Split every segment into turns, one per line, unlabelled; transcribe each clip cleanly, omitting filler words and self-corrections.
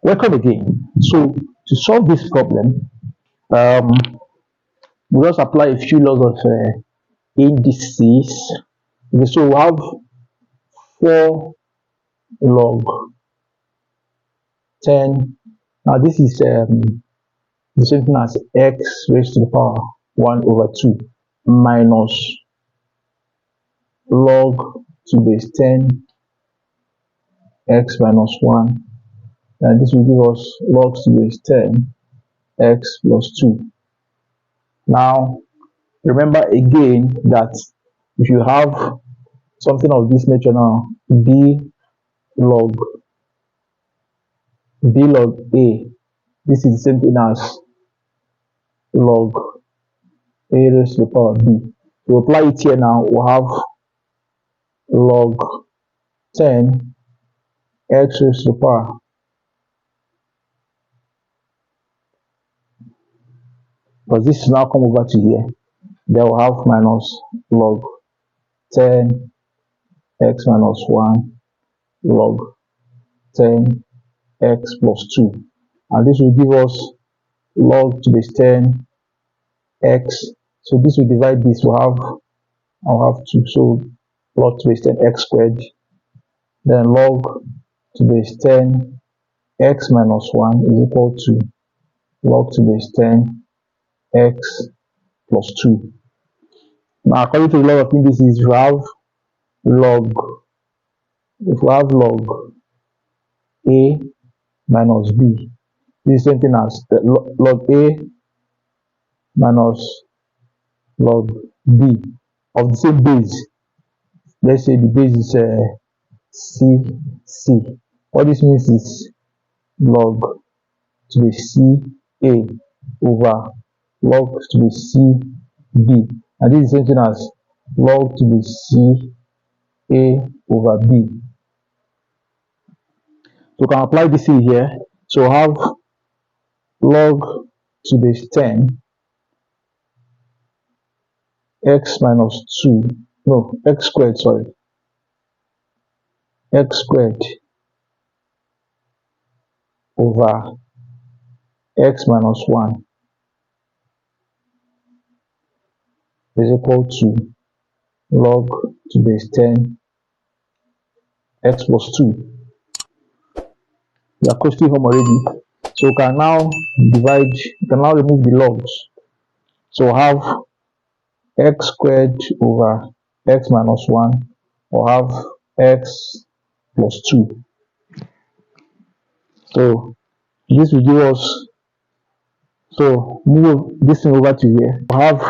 Welcome again. So to solve this problem, um, we just apply a few laws of indices. Okay, so we have 4 log 10. Now this is the same thing as x raised to the power 1 over 2 minus log to base 10 x minus 1, and this will give us log to base 10 x plus 2. Now remember again that if you have something of this nature now, b log a, this is the same thing as log a raised to the power b. To apply it here now, we'll have log 10 x raised to the power because this will now come over to here. Then we'll have minus log 10 x minus 1 log 10 x plus 2, and this will give us log to base 10 x. So this will divide this, I'll have 2, so log to base 10 x squared, then log to base 10 x minus 1 is equal to log to base 10 x plus 2. Now according to the law of indices, if we have log a minus b, this is the same thing as log a minus log b of the same base. Let's say the base is c. What this means is log to be c a over log to be c b, and this is the same thing as log to be c a over b. So we can apply this here. So we have log to base 10 x minus 2, no, x squared, sorry, x squared over x minus 1 is equal to log to base 10 x plus 2. We are close to home already, so we can now remove the logs. So we have x squared over x minus 1, or have x plus 2. So this will give us, so move this thing over to here, we have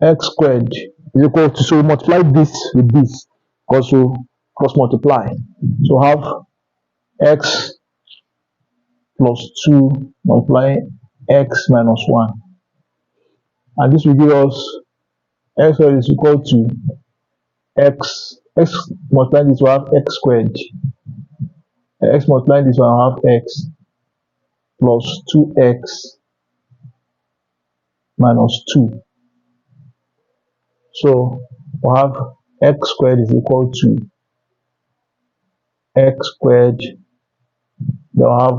x squared is equal to, so we multiply this with this, also cross multiply, so have x plus 2 multiply x minus 1, and this will give us x squared is equal to x multiplying this will have x squared, x multiplying this will have x plus 2x minus 2. So we'll have x squared is equal to x squared, they'll have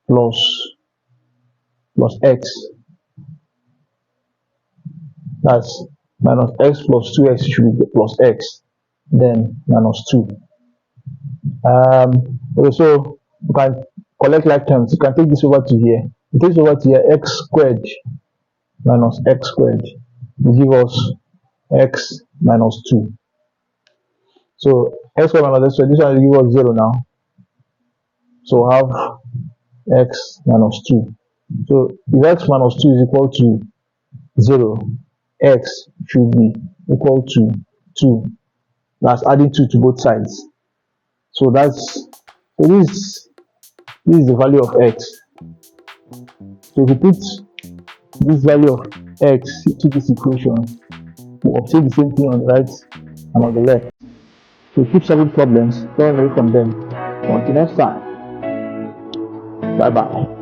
plus x, that's minus x plus 2x should be plus x, then minus 2. Okay, so you can collect like terms. You can take this over to here. You take this over to here, x squared minus x squared will give us x minus 2. So x squared minus x squared, this one will give us 0 now. So have x minus 2. So if x minus 2 is equal to 0, x should be equal to 2. That's adding 2 to both sides. So this is the value of x. So if you put this value of x to this equation, we obtain the same thing on the right and on the left. So keep solving problems, don't away from them. Until next time, bye bye.